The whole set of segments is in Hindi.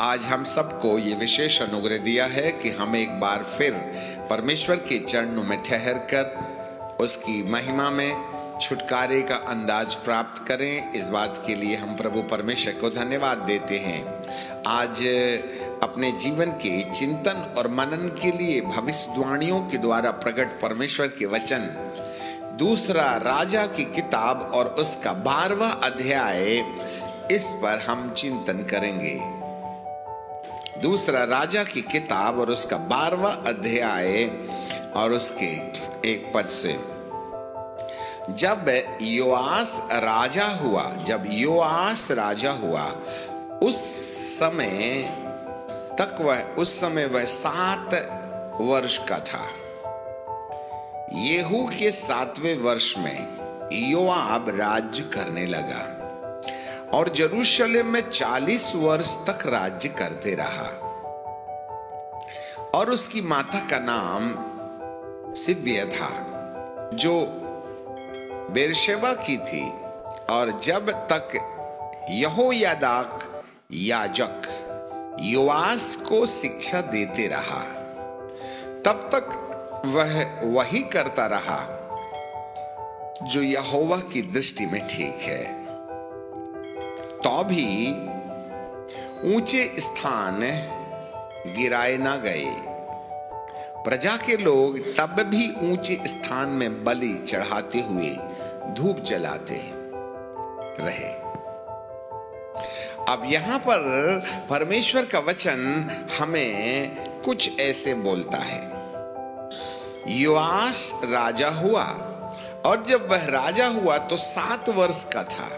आज हम सबको ये विशेष अनुग्रह दिया है कि हम एक बार फिर परमेश्वर के चरणों में ठहर कर उसकी महिमा में छुटकारे का अंदाज प्राप्त करें। इस बात के लिए हम प्रभु परमेश्वर को धन्यवाद देते हैं। आज अपने जीवन के चिंतन और मनन के लिए भविष्यवाणियों के द्वारा प्रकट परमेश्वर के वचन दूसरा राजा की किताब और उसका 12वां अध्याय, इस पर हम चिंतन करेंगे। दूसरा राजा की किताब और उसका 12वां अध्याय और उसके 1 पद से। जब योआस राजा हुआ उस समय वह 7 वर्ष का था। येहू के 7वें वर्ष में योआब राज्य करने लगा और यरूशलेम में 40 वर्ष तक राज्य करते रहा। और उसकी माता का नाम सिब्या था, जो बेरशेबा की थी। और जब तक यहोयादाक याजक योआस को शिक्षा देते रहा, तब तक वह वही करता रहा जो यहोवा की दृष्टि में ठीक है। तो भी ऊंचे स्थान गिराए ना गए। प्रजा के लोग तब भी ऊंचे स्थान में बलि चढ़ाते हुए धूप जलाते रहे। अब यहां पर परमेश्वर का वचन हमें कुछ ऐसे बोलता है। योआस राजा हुआ और जब वह राजा हुआ तो 7 वर्ष का था।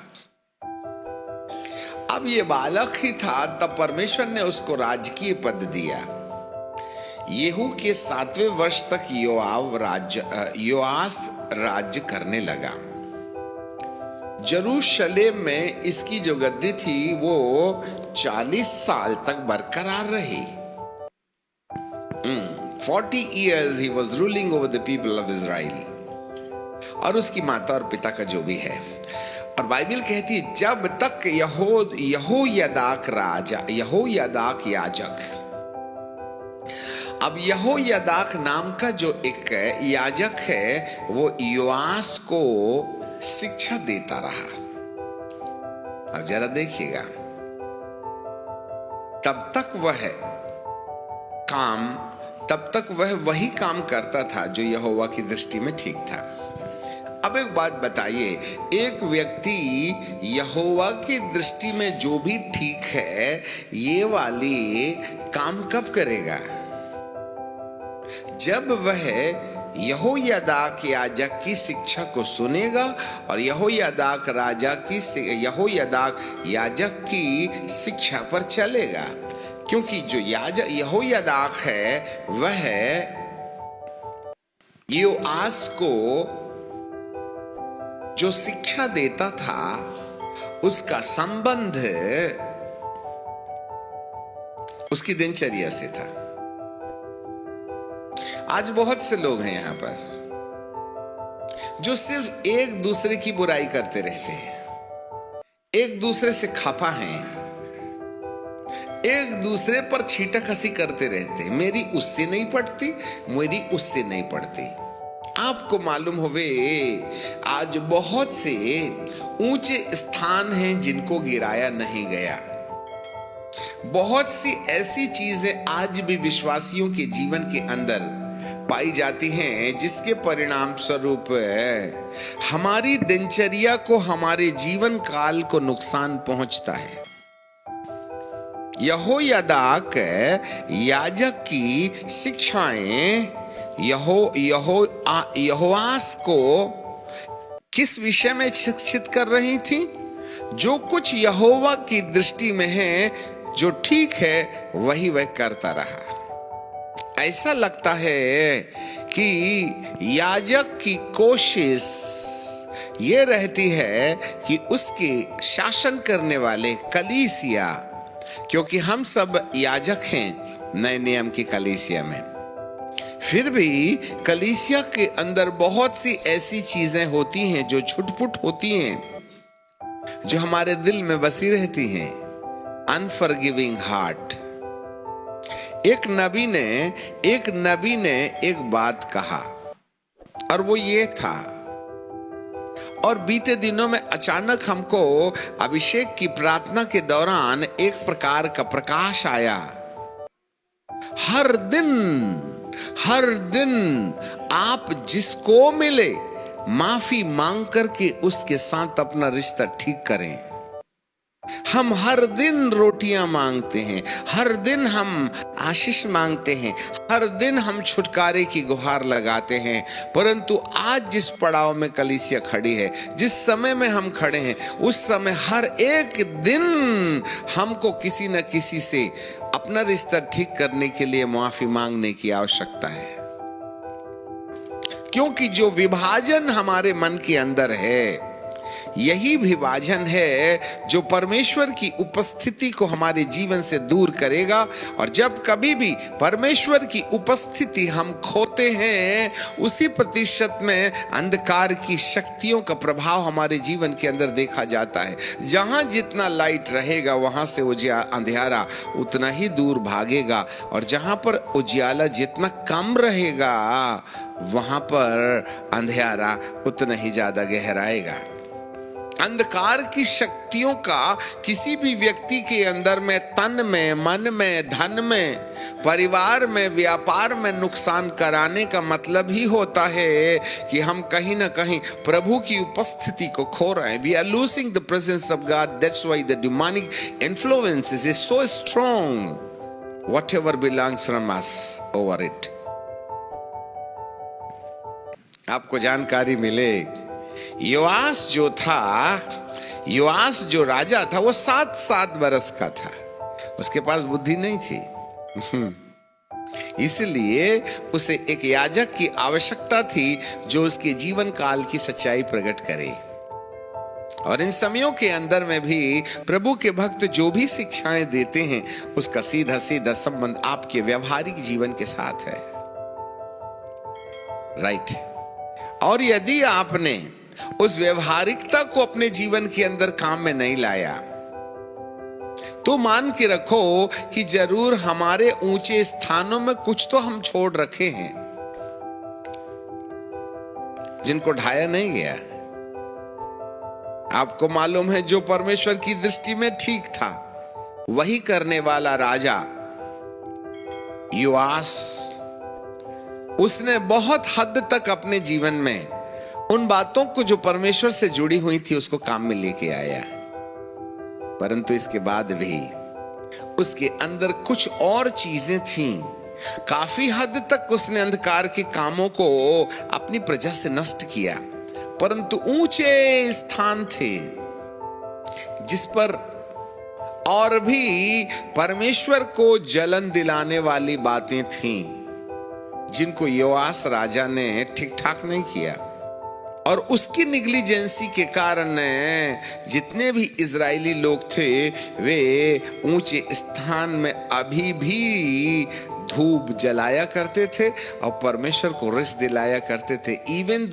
अब ये बालक ही था, तब परमेश्वर ने उसको राजकीय पद दिया। येहू के 7वें वर्ष तक योआस राज्य करने लगा। यरूशलेम में इसकी जो गद्दी थी वो 40 साल तक बरकरार रही। 40 years he was ruling over the people of Israel। और उसकी माता और पिता का जो भी है। और बाइबल कहती है जब तक यहोयादाक याजक। अब यहोयादाक नाम का जो एक याजक है वो योआस को शिक्षा देता रहा। अब जरा देखिएगा, तब तक वह वही काम करता था जो यहोवा की दृष्टि में ठीक था। अब एक बात बताइए, एक व्यक्ति यहोवा की दृष्टि में जो भी ठीक है, ये वाली काम कब करेगा? जब वह यहोयादाक याजक की शिक्षा को सुनेगा और यहोयादाक याजक की शिक्षा पर चलेगा। क्योंकि जो यहोयादाक है वह योआस को जो शिक्षा देता था उसका संबंध उसकी दिनचर्या से था। आज बहुत से लोग हैं यहां पर जो सिर्फ एक दूसरे की बुराई करते रहते हैं, एक दूसरे से खफा हैं, एक दूसरे पर छींटा कसी करते रहते हैं। मेरी उससे नहीं पड़ती, मेरी उससे नहीं पड़ती। आपको मालूम होवे आज बहुत से ऊंचे स्थान हैं जिनको गिराया नहीं गया। बहुत सी ऐसी चीजें आज भी विश्वासियों के जीवन के अंदर पाई जाती हैं जिसके परिणाम स्वरूप हमारी दिनचर्या को, हमारे जीवन काल को नुकसान पहुंचता है। यहोयादाक याजक की शिक्षाएं यहोआस को किस विषय में शिक्षित कर रही थी? जो कुछ यहोवा की दृष्टि में है, जो ठीक है, वही वह करता रहा। ऐसा लगता है कि याजक की कोशिश ये रहती है कि उसके शासन करने वाले कलीसिया, क्योंकि हम सब याजक हैं नए नियम की कलीसिया में, फिर भी कलीसिया के अंदर बहुत सी ऐसी चीजें होती हैं जो छुटपुट होती हैं, जो हमारे दिल में बसी रहती हैं। Unforgiving heart. एक नबी ने एक बात कहा और वो ये था, और बीते दिनों में अचानक हमको अभिषेक की प्रार्थना के दौरान एक प्रकार का प्रकाश आया। हर दिन आप जिसको मिले माफी मांग करके उसके साथ अपना रिश्ता ठीक करें। हम हर दिन रोटियां मांगते हैं, हर दिन हम आशीष मांगते हैं, हर दिन हम छुटकारे की गुहार लगाते हैं, परंतु आज जिस पड़ाव में कलीसिया खड़ी है, जिस समय में हम खड़े हैं, उस समय हर एक दिन हमको किसी न किसी से अपना रिश्ता ठीक करने के लिए माफी मांगने की आवश्यकता है। क्योंकि जो विभाजन हमारे मन के अंदर है, यही विभाजन है जो परमेश्वर की उपस्थिति को हमारे जीवन से दूर करेगा। और जब कभी भी परमेश्वर की उपस्थिति हम खोते हैं, उसी प्रतिशत में अंधकार की शक्तियों का प्रभाव हमारे जीवन के अंदर देखा जाता है। जहां जितना लाइट रहेगा वहां से अंधेरा उतना ही दूर भागेगा, और जहां पर उजियाला जितना कम रहेगा वहां पर अंधेरा उतना ही ज्यादा गहराएगा। अंधकार की शक्तियों का किसी भी व्यक्ति के अंदर में, तन में, मन में, धन में, परिवार में, व्यापार में नुकसान कराने का मतलब ही होता है कि हम कहीं ना कहीं प्रभु की उपस्थिति को खो रहे हैं। We are losing the presence of God. That's why the demonic influences is so strong. Whatever belongs from us over it. आपको जानकारी मिले, योआस जो राजा था वो 7 बरस का था, उसके पास बुद्धि नहीं थी। इसलिए उसे एक याजक की आवश्यकता थी जो उसके जीवन काल की सच्चाई प्रकट करे। और इन समयों के अंदर में भी प्रभु के भक्त जो भी शिक्षाएं देते हैं, उसका सीधा सीधा संबंध आपके व्यवहारिक जीवन के साथ है। राइट। और यदि आपने उस व्यवहारिकता को अपने जीवन के अंदर काम में नहीं लाया, तो मान के रखो कि जरूर हमारे ऊंचे स्थानों में कुछ तो हम छोड़ रखे हैं जिनको ढाया नहीं गया। आपको मालूम है, जो परमेश्वर की दृष्टि में ठीक था वही करने वाला राजा योआस, उसने बहुत हद तक अपने जीवन में उन बातों को जो परमेश्वर से जुड़ी हुई थी उसको काम में लेके आया। परंतु इसके बाद भी उसके अंदर कुछ और चीजें थीं। काफी हद तक उसने अंधकार के कामों को अपनी प्रजा से नष्ट किया, परंतु ऊंचे स्थान थे जिस पर और भी परमेश्वर को जलन दिलाने वाली बातें थीं, जिनको योआस राजा ने ठीक ठाक नहीं किया। और उसकी निग्लिजेंसी के कारण जितने भी इजरायली लोग थे वे ऊंचे स्थान में अभी भी धूप जलाया करते थे और परमेश्वर को रिस दिलाया करते थे। इवन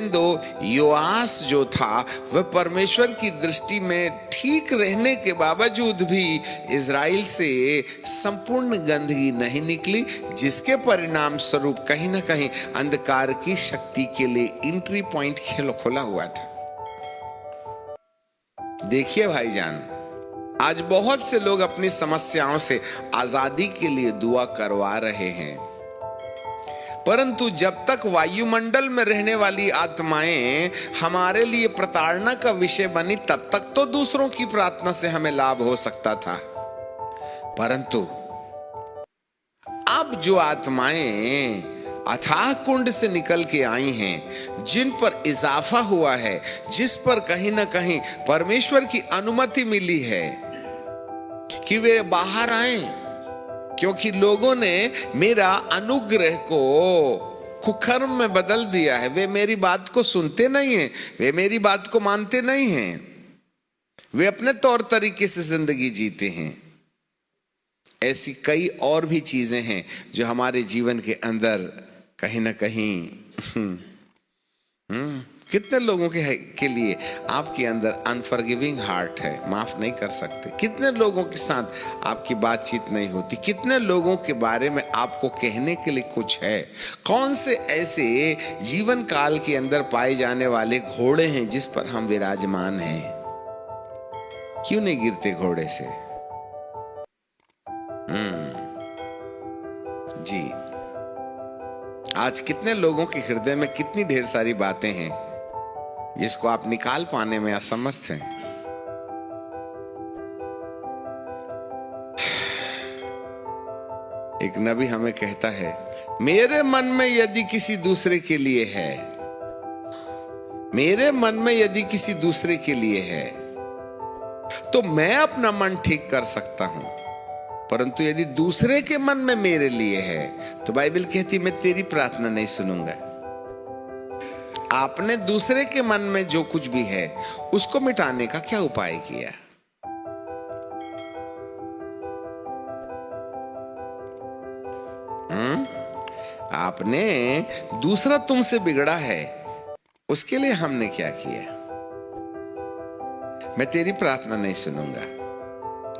दो योआस जो था वह परमेश्वर की दृष्टि में ठीक रहने के बावजूद भी इजराइल से संपूर्ण गंदगी नहीं निकली, जिसके परिणाम स्वरूप कहीं ना कहीं अंधकार की शक्ति के लिए एंट्री पॉइंट खुला हुआ था। देखिए भाईजान, आज बहुत से लोग अपनी समस्याओं से आजादी के लिए दुआ करवा रहे हैं, परंतु जब तक वायुमंडल में रहने वाली आत्माएं हमारे लिए प्रताड़ना का विषय बनी, तब तक तो दूसरों की प्रार्थना से हमें लाभ हो सकता था। परंतु अब जो आत्माएं अथाह कुंड से निकल के आई हैं, जिन पर इजाफा हुआ है, जिस पर कहीं ना कहीं परमेश्वर की अनुमति मिली है कि वे बाहर आए, क्योंकि लोगों ने मेरा अनुग्रह को कुकर्म में बदल दिया है। वे मेरी बात को सुनते नहीं हैं, वे मेरी बात को मानते नहीं हैं, वे अपने तौर तरीके से जिंदगी जीते हैं। ऐसी कई और भी चीजें हैं जो हमारे जीवन के अंदर कहीं ना कहीं कितने लोगों के लिए आपके अंदर अनफॉरगिविंग हार्ट है, माफ नहीं कर सकते? कितने लोगों के साथ आपकी बातचीत नहीं होती? कितने लोगों के बारे में आपको कहने के लिए कुछ है? कौन से ऐसे जीवन काल के अंदर पाए जाने वाले घोड़े हैं जिस पर हम विराजमान हैं? क्यों नहीं गिरते घोड़े से? जी, आज कितने लोगों के हृदय में कितनी ढेर सारी बातें हैं जिसको आप निकाल पाने में असमर्थ हैं। एक नबी हमें कहता है, मेरे मन में यदि किसी दूसरे के लिए है, मेरे मन में यदि किसी दूसरे के लिए है तो मैं अपना मन ठीक कर सकता हूं, परंतु यदि दूसरे के मन में मेरे लिए है तो बाइबल कहती मैं तेरी प्रार्थना नहीं सुनूंगा। आपने दूसरे के मन में जो कुछ भी है उसको मिटाने का क्या उपाय किया? आपने दूसरा तुमसे बिगड़ा है, उसके लिए हमने क्या किया? मैं तेरी प्रार्थना नहीं सुनूंगा।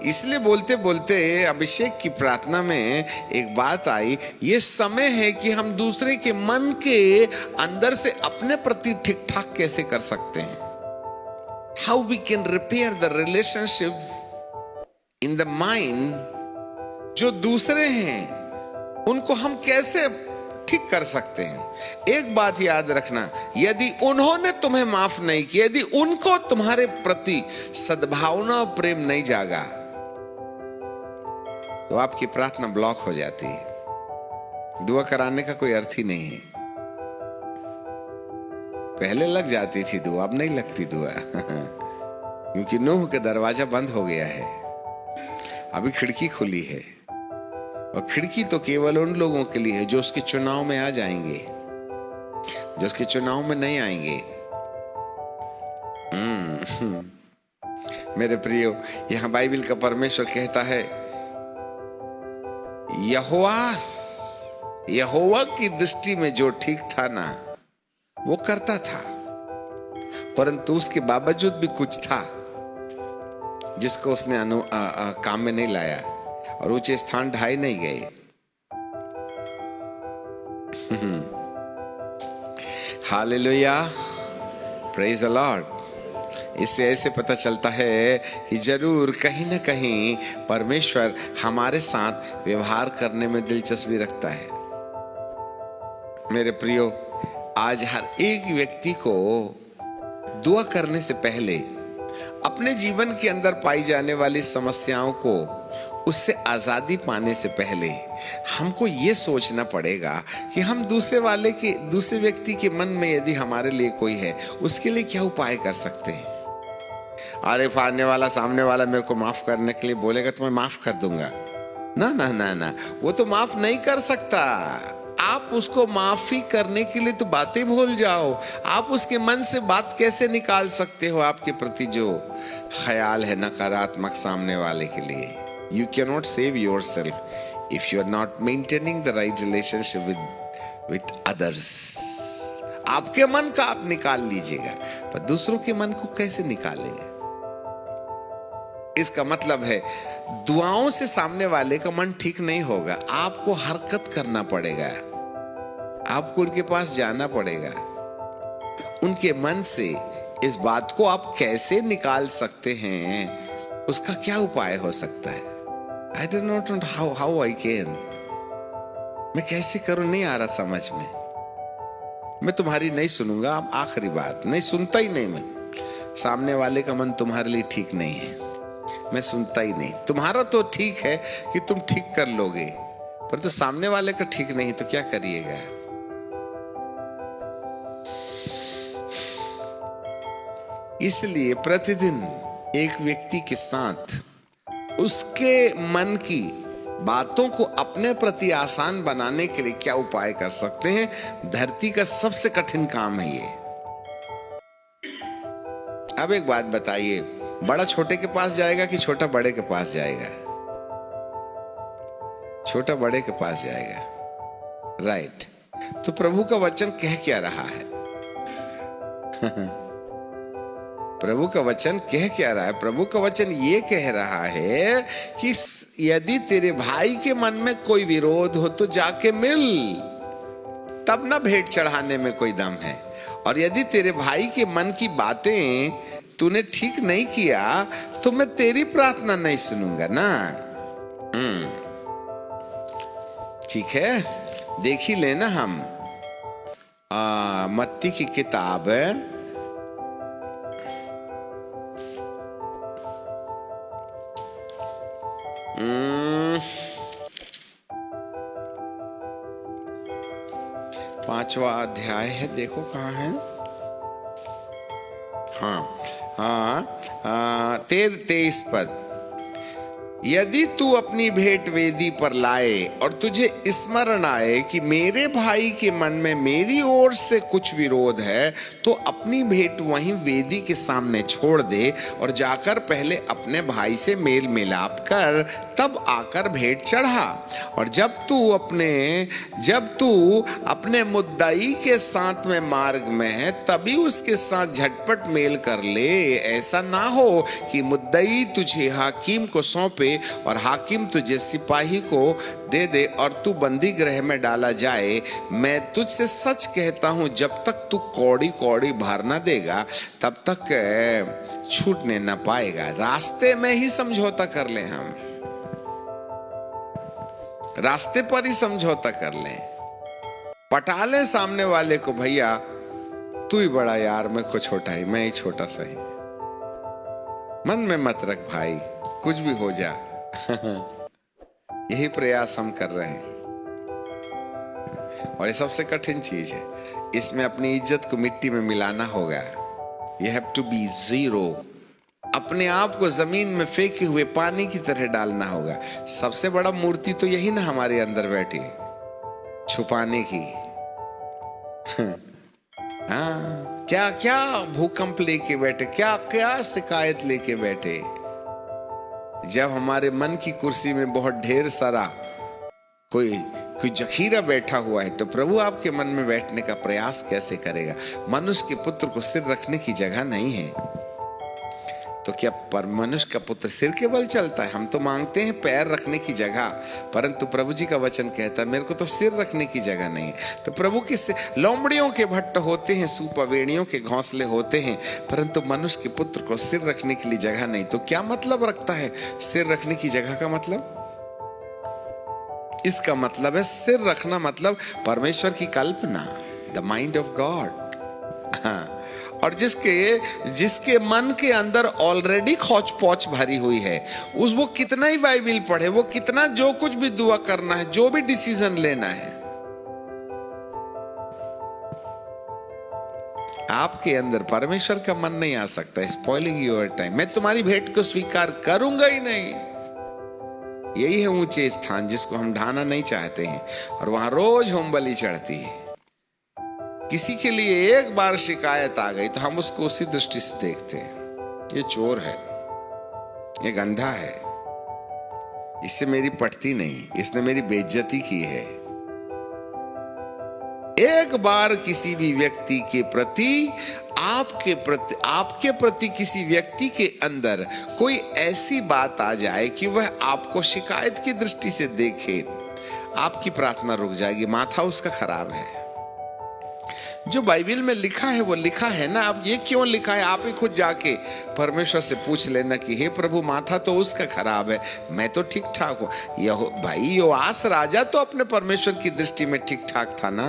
इसलिए बोलते बोलते अभिषेक की प्रार्थना में एक बात आई, ये समय है कि हम दूसरे के मन के अंदर से अपने प्रति ठीक ठाक कैसे कर सकते हैं। How we can repair the relationship in the mind. जो दूसरे हैं उनको हम कैसे ठीक कर सकते हैं। एक बात याद रखना, यदि उन्होंने तुम्हें माफ नहीं किया, यदि उनको तुम्हारे प्रति सद्भावना और प्रेम नहीं जागा तो आपकी प्रार्थना ब्लॉक हो जाती है। दुआ कराने का कोई अर्थ ही नहीं है। पहले लग जाती थी दुआ, अब नहीं लगती दुआ क्योंकि नूह का दरवाजा बंद हो गया है, अभी खिड़की खुली है। और खिड़की तो केवल उन लोगों के लिए है जो उसके चुनाव में आ जाएंगे, जो उसके चुनाव में नहीं आएंगे। मेरे प्रियो, यहां बाइबल का परमेश्वर कहता है, यहोवा की दृष्टि में जो ठीक था ना वो करता था, परंतु उसके बावजूद भी कुछ था जिसको उसने काम में नहीं लाया और ऊंचे स्थान ढाए नहीं गए। Hallelujah, praise the Lord. इससे ऐसे पता चलता है कि जरूर कहीं ना कहीं परमेश्वर हमारे साथ व्यवहार करने में दिलचस्पी रखता है। मेरे प्रियो, आज हर एक व्यक्ति को दुआ करने से पहले अपने जीवन के अंदर पाई जाने वाली समस्याओं को, उससे आजादी पाने से पहले हमको ये सोचना पड़ेगा कि हम दूसरे व्यक्ति के मन में यदि हमारे लिए कोई है उसके लिए क्या उपाय कर सकते हैं। अरे फाड़ने वाला, सामने वाला मेरे को माफ करने के लिए बोलेगा तो मैं माफ कर दूंगा। ना ना ना ना, वो तो माफ नहीं कर सकता। आप उसको माफी करने के लिए तो बातें भूल जाओ। आप उसके मन से बात कैसे निकाल सकते हो आपके प्रति जो ख्याल है नकारात्मक सामने वाले के लिए। You cannot save yourself if you are not maintaining the right relationship with others. आपके मन का आप निकाल लीजिएगा, पर दूसरों के मन को कैसे निकालेंगे? इसका मतलब है दुआओं से सामने वाले का मन ठीक नहीं होगा। आपको हरकत करना पड़ेगा, आपको उनके पास जाना पड़ेगा। उनके मन से इस बात को आप कैसे निकाल सकते हैं, उसका क्या उपाय हो सकता है? I do not know how I can. मैं कैसे करूं, नहीं आ रहा समझ में। मैं तुम्हारी नहीं सुनूंगा। अब आखिरी बात, नहीं सुनता ही नहीं मैं। सामने वाले का मन तुम्हारे लिए ठीक नहीं है, मैं सुनता ही नहीं। तुम्हारा तो ठीक है कि तुम ठीक कर लोगे, पर तो सामने वाले का ठीक नहीं तो क्या करिएगा? इसलिए प्रतिदिन एक व्यक्ति के साथ उसके मन की बातों को अपने प्रति आसान बनाने के लिए क्या उपाय कर सकते हैं, धरती का सबसे कठिन काम है ये। अब एक बात बताइए, बड़ा छोटे के पास जाएगा कि छोटा बड़े के पास जाएगा? छोटा बड़े के पास जाएगा, राइट। तो प्रभु का वचन कह क्या रहा है? प्रभु का वचन कह क्या रहा है? प्रभु का वचन ये कह रहा है कि यदि तेरे भाई के मन में कोई विरोध हो तो जाके मिल, तब ना भेंट चढ़ाने में कोई दम है। और यदि तेरे भाई के मन की बातें तूने ठीक नहीं किया तो मैं तेरी प्रार्थना नहीं सुनूंगा ना। ठीक है, देख ही लेना हम मत्ती की किताब 5वां अध्याय है, देखो कहाँ है। हाँ 23 पद। यदि तू अपनी भेंट वेदी पर लाए और तुझे स्मरण आए कि मेरे भाई के मन में मेरी ओर से कुछ विरोध है, तो अपनी भेंट वहीं वेदी के सामने छोड़ दे और जाकर पहले अपने भाई से मेल मिलाप कर, तब आकर भेंट चढ़ा। और जब तू अपने मुद्दाई के साथ में मार्ग में है, तभी उसके साथ झटपट मेल कर ले। ऐसा ना हो कि मुद्दाई तुझे हाकिम को सौंपे और हाकिम तुझे सिपाही को दे दे और तू बंदी गृह में डाला जाए। मैं तुझसे सच कहता हूं, जब तक तू कौड़ी कौड़ी भर न देगा तब तक छूटने न पाएगा। रास्ते में ही समझौता कर ले, हम रास्ते पर ही समझौता कर ले, पटा ले सामने वाले को, भैया तू ही बड़ा यार, मैं को छोटा ही, मैं ही छोटा सा ही। मन में मत रख भाई, कुछ भी हो जा। यही प्रयास हम कर रहे हैं और ये सबसे कठिन चीज है। इसमें अपनी इज्जत को मिट्टी में मिलाना होगा। You have to be zero। अपने आप को जमीन में फेंके हुए पानी की तरह डालना होगा। सबसे बड़ा मूर्ति तो यही ना हमारे अंदर बैठी, छुपाने की। हाँ, क्या क्या भूकंप लेके बैठे, क्या क्या शिकायत लेके बैठे। जब हमारे मन की कुर्सी में बहुत ढेर सारा कोई जखीरा बैठा हुआ है, तो प्रभु आपके मन में बैठने का प्रयास कैसे करेगा? मनुष्य के पुत्र को सिर रखने की जगह नहीं है, तो क्या पर मनुष्य का पुत्र सिर के बल चलता है? हम तो मांगते हैं पैर रखने की जगह, परंतु प्रभु जी का वचन कहता है मेरे को तो सिर रखने की जगह नहीं। तो प्रभु के लोमड़ियों के भट्ट होते हैं, सूपावेड़ियों के घोंसले होते हैं, परंतु मनुष्य के पुत्र को सिर रखने के लिए जगह नहीं। तो क्या मतलब रखता है सिर रखने की जगह का मतलब? इसका मतलब है सिर रखना मतलब परमेश्वर की कल्पना, द माइंड ऑफ गॉड। हाँ, और जिसके मन के अंदर ऑलरेडी खौच पौच भरी हुई है, वो कितना ही बाइबिल पढ़े, वो कितना जो कुछ भी दुआ करना है, जो भी डिसीजन लेना है, आपके अंदर परमेश्वर का मन नहीं आ सकता। Spoiling your time. मैं तुम्हारी भेंट को स्वीकार करूंगा ही नहीं। यही है ऊंचे स्थान जिसको हम ढाना नहीं चाहते हैं, और वहां रोज होम बलि चढ़ती है। किसी के लिए एक बार शिकायत आ गई तो हम उसको उसी दृष्टि से देखते हैं, ये चोर है, ये गंधा है, इससे मेरी पटती नहीं, इसने मेरी बेइज्जती की है। एक बार किसी भी व्यक्ति के प्रति, आपके प्रति किसी व्यक्ति के अंदर कोई ऐसी बात आ जाए कि वह आपको शिकायत की दृष्टि से देखे, आपकी प्रार्थना रुक जाएगी, माथा उसका खराब है। जो बाइबल में लिखा है वो लिखा है ना। अब ये क्यों लिखा है, आप ही खुद जाके परमेश्वर से पूछ लेना कि हे प्रभु, माथा तो उसका खराब है, मैं तो ठीक ठाक हूं। भाई योआस राजा तो अपने परमेश्वर की दृष्टि में ठीक ठाक था ना।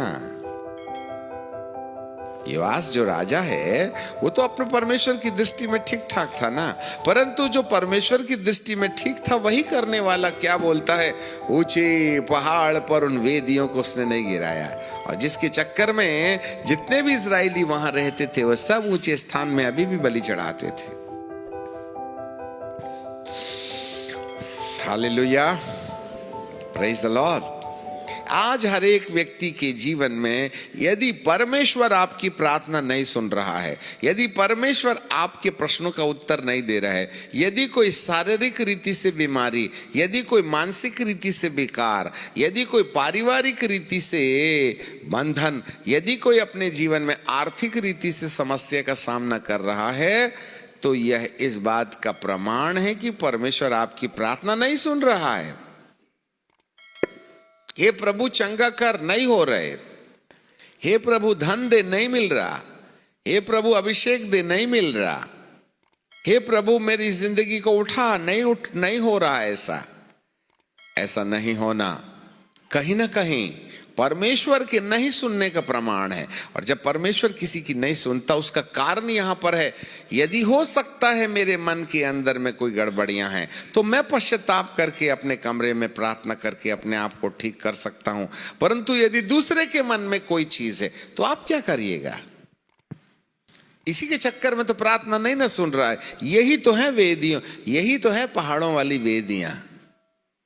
योआस जो राजा है वो तो अपने परमेश्वर की दृष्टि में ठीक ठाक था ना। परंतु जो परमेश्वर की दृष्टि में ठीक था वही करने वाला क्या बोलता है, ऊंचे पहाड़ पर उन वेदियों को उसने नहीं गिराया। और जिसके चक्कर में जितने भी इजरायली वहां रहते थे वह सब ऊंचे स्थान में अभी भी बलि चढ़ाते थे। Hallelujah, praise the Lord. आज हर एक व्यक्ति के जीवन में यदि परमेश्वर आपकी प्रार्थना नहीं सुन रहा है, यदि परमेश्वर आपके प्रश्नों का उत्तर नहीं दे रहा है, यदि कोई शारीरिक रीति से बीमारी, यदि कोई मानसिक रीति से बेकार, यदि कोई पारिवारिक रीति से बंधन, यदि कोई अपने जीवन में आर्थिक रीति से समस्या का सामना कर रहा है, तो यह इस बात का प्रमाण है कि परमेश्वर आपकी प्रार्थना नहीं सुन रहा है। हे प्रभु चंगा कर, नहीं हो रहे। हे प्रभु धन दे, नहीं मिल रहा। हे प्रभु अभिषेक दे, नहीं मिल रहा। हे प्रभु मेरी जिंदगी को उठा, नहीं हो रहा। ऐसा नहीं होना कहीं ना कहीं परमेश्वर के नहीं सुनने का प्रमाण है। और जब परमेश्वर किसी की नहीं सुनता, उसका कारण यहां पर है, यदि हो सकता है मेरे मन के अंदर में कोई गड़बड़ियां हैं, तो मैं पश्चाताप करके अपने कमरे में प्रार्थना करके अपने आप को ठीक कर सकता हूं। परंतु यदि दूसरे के मन में कोई चीज है, तो आप क्या करिएगा? इसी के चक्कर में तो प्रार्थना नहीं ना सुन रहा है। यही तो है वेदियों, यही तो है पहाड़ों वाली वेदियां।